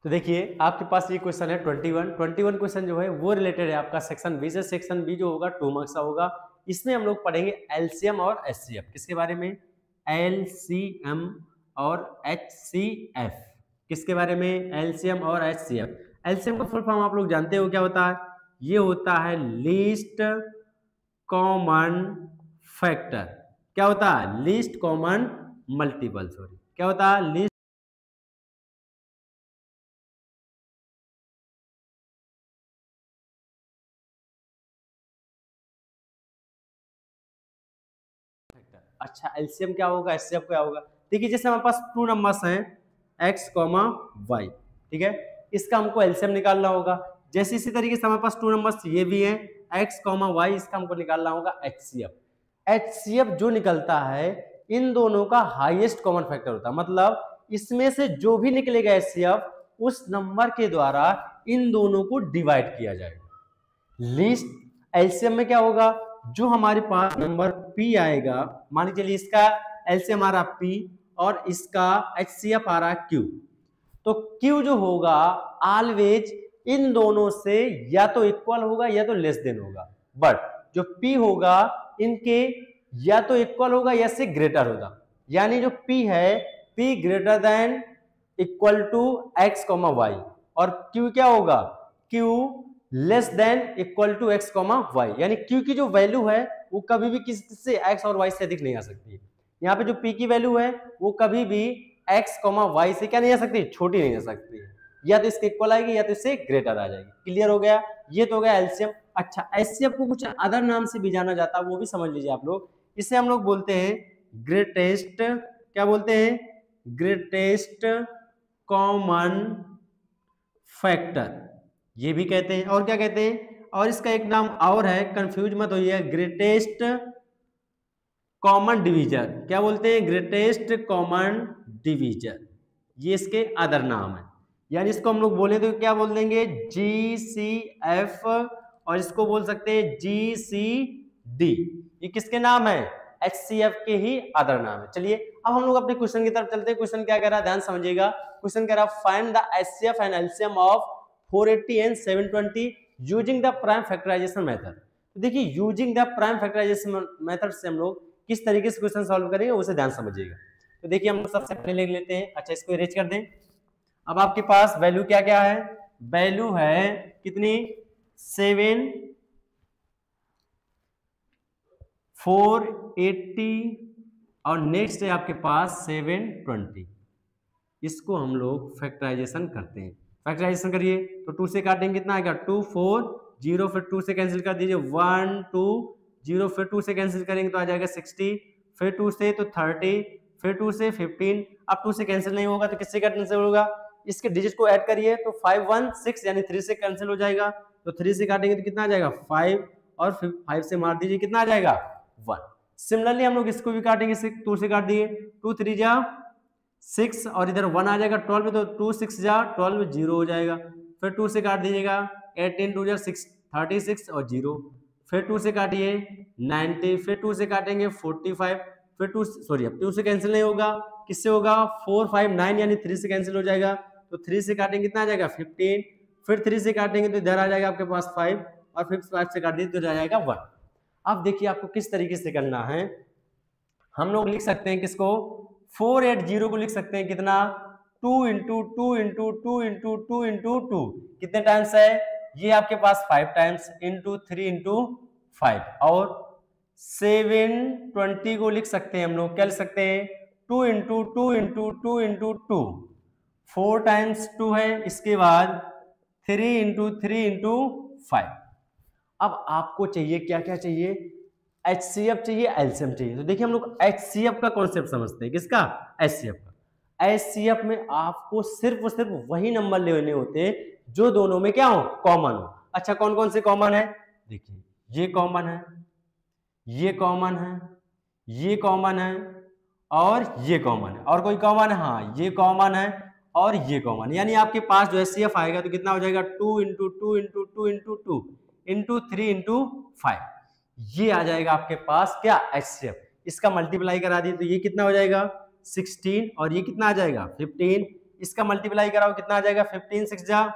तो देखिए आपके पास ये क्वेश्चन है 21 क्वेश्चन जो है वो रिलेटेड है आपका सेक्शन बी से। सेक्शन बी जो होगा 2 मार्क्स का होगा। इसमें हम लोग पढ़ेंगे एलसीएम और एचसीएफ। किसके बारे में? एलसीएम और एचसीएफ। किसके बारे में? एलसीएम और एचसीएफ। एलसीएम का फुल फॉर्म आप लोग जानते हो क्या होता है? ये होता है लीस्ट कॉमन फैक्टर। क्या होता है? Least common multiple. सॉरी, क्या होता है? लीस्ट अच्छा, एलसीएम क्या होगा, एचसीएफ क्या होगा? देखिए जैसे हमारे पास 2 नंबर्स हैं x, y, ठीक है, इसका हमको एलसीएम निकालना होगा। जैसे इसी तरीके से हमारे पास 2 नंबर्स ये भी हैं x, y, इसका हमको निकालना होगा एचसीएफ। एचसीएफ जो निकलता है इन दोनों का हाईएस्ट कॉमन फैक्टर होता है, मतलब इसमें से जो भी निकलेगा एचसीएफ उस नंबर के द्वारा इन दोनों को डिवाइड किया जाएगा। लीस्ट एलसीएम में क्या होगा? जो हमारे पास नंबर P आएगा, मान के चलिए इसका एलसीएम आ रहा P और इसका एचसीएफ आ रहा Q, तो Q जो होगा ऑलवेज इन दोनों से या तो इक्वल होगा या तो लेस देन होगा, बट जो P होगा इनके या तो इक्वल होगा या से ग्रेटर होगा। यानी जो P है P greater than equal to x, y, और Q क्या होगा? Q less than equal to x, y, यानी Q की जो वैल्यू है वो कभी भी किसी से x और y से अधिक नहीं आ सकती है। यहाँ पे जो P की वैल्यू है वो कभी भी x, y से क्या नहीं आ सकती? छोटी नहीं आ सकती है। या तो इसके इक्वल आएगी या तो इससे ग्रेटर आ जाएगी। क्लियर हो गया? ये तो हो गया एलसीएम। अच्छा, एचसीएफ को कुछ अदर नाम से भी जाना जाता है, वो भी समझ लीजिए आप लोग। इसे हम लोग बोलते हैं ग्रेटेस्ट, क्या बोलते हैं? ग्रेटेस्ट कॉमन फैक्टर, ये भी कहते हैं। और क्या कहते हैं? और इसका एक नाम और है, कंफ्यूज मत होइए, ग्रेटेस्ट कॉमन डिवीजर। क्या बोलते हैं? ग्रेटेस्ट कॉमन डिवीजर, ये इसके अदर नाम है। यानी इसको हम लोग बोले तो क्या बोल देंगे? जीसीएफ, और इसको बोल सकते हैं जीसीडी। ये किसके नाम है? एचसीएफ के ही अदर नाम है। चलिए अब हम लोग अपने क्वेश्चन की तरफ चलते हैं। क्वेश्चन क्या कह रहा है, ध्यान समझिएगा। क्वेश्चन कह रहा है find the HCF and LCM of 480 and 720 using the prime factorisation method. तो देखिए using the prime factorisation method से हम लोग किस तरीके से क्वेश्चन सॉल्व करेंगे उसे ध्यान समझिएगा। तो देखिए हम लोग सबसे पहले लिख लेते हैं। अच्छा, इसको इरेज कर दें। अब आपके पास वैल्यू क्या क्या है? वैल्यू है कितनी? 7, 480 और नेक्स्ट है आपके पास 720। इसको हम लोग फैक्टराइजेशन करते हैं। फैक्टराइजेशन करिए तो 2 से काटेंगे कितना आएगा? 2, 4, 0, फिर 2 से कैंसिल कर दीजिए 1, 2, 0, फिर 2 से कैंसिल करेंगे तो आ जाएगा 60, फिर 2 से तो 30, फिर 2 से 15। अब 2 से कैंसिल नहीं होगा तो किससे कैंसिल होगा? इसके डिजिट को ऐड करिए तो 5, 1, 6, यानी 3 से कैंसिल हो जाएगा। तो 3 से काटेंगे तो कितना आ जाएगा? 5, और फिर 5 से मार दीजिए, कितना आ जाएगा? 1। सिमिलरली हम लोग इसको भी काटेंगे, 2 से काट दिए, 2, 3 जा 6, और इधर 1 आ जाएगा 12 में, तो 2, 6 जा 12, 0 हो जाएगा। फिर 2 से काट दीजिएगा, 18, 2 जा 6, 36 और 0। फिर 2 से काटिए 90, फिर 2 से काटेंगे 45, फिर 2, सॉरी अब 2 से कैंसिल नहीं होगा, किससे होगा? 4, 5, 9, यानी 3 से कैंसिल हो जाएगा। तो 3 से काटेंगे कितना आ जाएगा? 15, फिर 3 से काटेंगे तो इधर आ जाएगा आपके पास 5, और फिर 5 से काट दिए तो इधर आ जाएगा 1। अब देखिए आपको किस तरीके से करना है। हम लोग लिख सकते हैं किसको? 480 को लिख सकते हैं कितना? 2 इंटू 2 इंटू 2 इंटू 2 इंटू 2। कितने टाइम्स है ये? आपके पास 5 टाइम्स, इंटू 3 इंटू 5। और 720 को लिख सकते हैं हम लोग, क्या लिख सकते हैं? 2 इंटू 2 इंटू 2 इंटू 2, 4 टाइम्स 2 है। इसके बाद 3 इंटू 3 इंटू 5। अब आपको चाहिए क्या क्या चाहिए? एचसीएफ चाहिए, एलसीएम चाहिए। तो देखिए हम लोग एचसीएफ का कॉन्सेप्ट समझते हैं। किसका? एचसीएफ का। एचसीएफ में आपको सिर्फ और सिर्फ वही नंबर लेने होते हैं जो दोनों में क्या हो? कॉमन हो। अच्छा, कौन कौन से कॉमन है? देखिए ये कॉमन है, ये कॉमन है, ये कॉमन है, और ये कॉमन है। और कोई कॉमन है? हाँ, ये कॉमन है और ये कॉमन। यानी आपके पास जो एचसीएफ आएगा तो कितना हो जाएगा? 2 into 2 into 2 into 2 into 3 into 5। ये आ जाएगा आपके पास क्या? एचसीएफ। इसका मल्टीप्लाई करा दिए तो ये कितना हो जाएगा? 16, और ये कितना आ जाएगा? 15। इसका मल्टीप्लाई कराओ कितना आ जाएगा 15 6 जा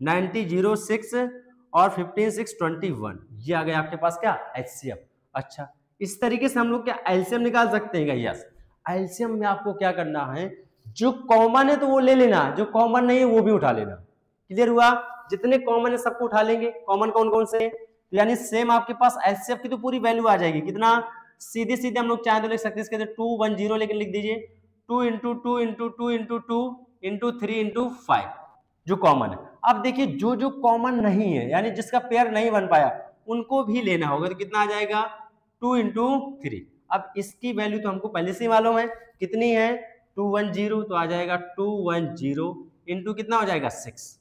90 0 6 और 15 6 21, ये आ गया आपके पास क्या एचसीएफ। अच्छा इस तरीके से हम लोग क्या एलसीएम निकाल सकते हैं यस। एलसीएम में आपको क्या करना है, जो कॉमन है तो वो ले लेना, जो कॉमन नहीं है वो भी उठा लेना। क्लियर हुआ, जितने कॉमन है सबको उठा लेंगे। कॉमन कौन कौन से, यानी सेम आपके पास एचसीएफ की तो पूरी वैल्यू आ जाएगी। कितना, सीधे सीधे हम लोग चाहे तो लिख सकते हैं इसके 210, लेकिन लिख दीजिए 2 into 2 into 2 into 2 into 3 into 5 जो कॉमन है। अब देखिए जो जो कॉमन नहीं है यानी जिसका पेयर नहीं बन पाया उनको भी लेना होगा, तो कितना आ जाएगा 2 इंटू 3। अब इसकी वैल्यू तो हमको पहले से ही मालूम है कितनी है 210, तो आ जाएगा 210 इंटू कितना हो जाएगा 6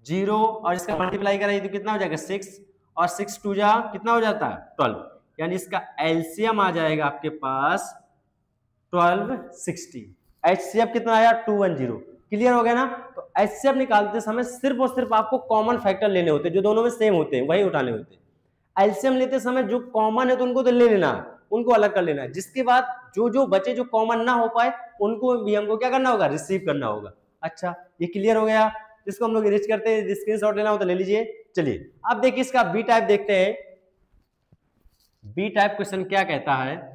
0, और इसका मल्टीप्लाई कराइए तो कितना हो जाएगा 6 और 6 2 जा कितना हो जाता है 12, यानी इसका एलसीएम आ जाएगा आपके पास 1260। एचसीएफ कितना आया 210। क्लियर हो गया ना। तो एचसीएफ निकालते समय सिर्फ और सिर्फ आपको कॉमन फैक्टर लेने होते हैं, जो दोनों में सेम होते हैं वही उठाने होते हैं। एलसीएम लेते समय जो कॉमन है तो उनको तो ले लेना, उनको अलग कर लेना। जिसके बाद जो जो बचे जो कॉमन ना हो पाए उनको भी हमको क्या करना होगा, रिसीव करना होगा। अच्छा ये क्लियर हो गया। जिसको हम लोग इरेज करते हैं, स्क्रीनशॉट लेना हो तो ले लीजिए। चलिए अब देखिए इसका बी टाइप देखते हैं। बी टाइप क्वेश्चन क्या कहता है,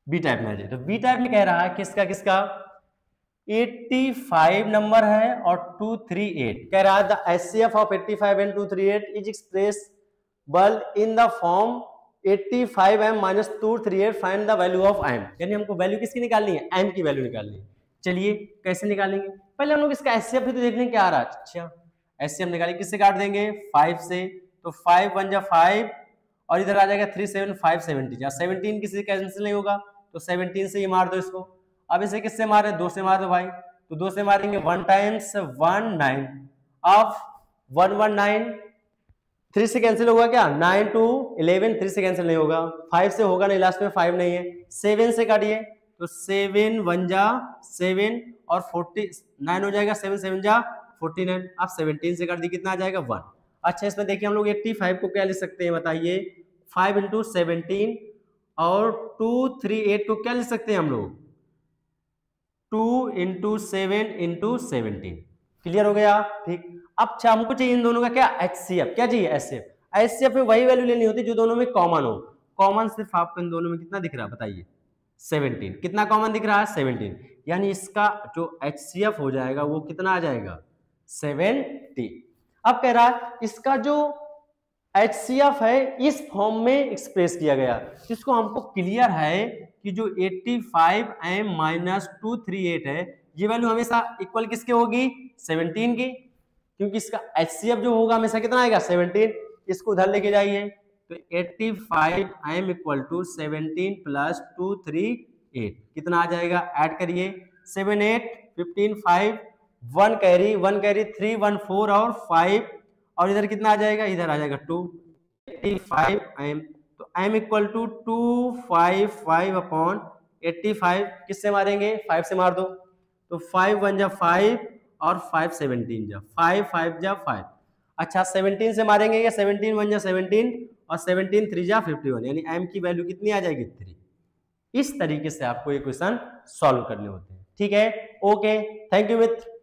बी टाइप में। तो बी टाइप में कह रहा है किसका किसका 85 नंबर है और 238 कह रहा है the HCF of 85 and 238 is expressible in the form 85m - 238 find the value of m। यानी हमको वैल्यू किसकी निकालनी है, m की वैल्यू निकालनी है। चलिए कैसे निकालेंगे, पहले हम लोग इसका एचसीएफ ही तो देख लें क्या आ रहा है। अच्छा एचसीएफ निकालिए, किससे काट देंगे 5 से, तो 5 1 जा 5 और इधर आ जाएगा 3 7 5 70 या 17 किसी से कैंसिल नहीं होगा तो 17 से ही मार दो इसको। अब इसे किससे मारे, 2 से मार दो भाई, तो 2 से मारेंगे 1 टाइम्स 1 9 ऑफ 1 1 9, 3 से कैंसिल होगा क्या 9 2 11, 3 से कैंसिल नहीं होगा, 5 से होगा नहीं, लास्ट में 5 नहीं है, 7 से काटिए तो 7 1 जा 7 और 49 हो जाएगा, 7 7 जा 49। अब 17 से काट दी कितना आ जाएगा 1। अच्छा इसमें देखिए हम लोग 85 को क्या लिख सकते हैं बताइए, 5 इंटू 17 और 238 को क्या लिख सकते हैं हम लोग 2 इंटू 7 इंटू 17। क्लियर हो गया, ठीक। अब हमको चाहिए इन दोनों का क्या एचसीएफ, क्या चाहिए एचसीएफ। एचसीएफ में वही वैल्यू लेनी होती है जो दोनों में कॉमन हो। कॉमन सिर्फ आपको इन दोनों में कितना दिख रहा है बताइए 17, कितना कॉमन दिख रहा है 17, यानी इसका जो एचसीएफ हो जाएगा वो कितना आ जाएगा 70। अब कह रहा है इसका जो एचसीएफ है इस फॉर्म में एक्सप्रेस किया गया, जिसको हमको क्लियर है कि जो 85m - 238 है ये वैल्यू हमेशा इक्वल किसके होगी 17 की, क्योंकि इसका एचसीएफ जो होगा हमेशा कितना आएगा 17। इसको उधर लेके जाइए तो 85m = 17 + 238 कितना आ जाएगा, ऐड करिए 7 8 15 5 1 कैरी 3 1 4 और 5 और इधर कितना आ जाएगा, इधर आ जाएगा 2 85m, तो m = 255/85 किससे मारेंगे 5 से मार दो, तो 5 1 जा 5 और 5 17 जा 5 5 जा 5। अच्छा 17 से मारेंगे या 17 1 जा 17 और 17 3 जा 51, यानी m की वैल्यू कितनी आ जाएगी 3। इस तरीके से आपको ये क्वेश्चन सॉल्व करने होते हैं। ठीक है, ओके, थैंक यू मित्र।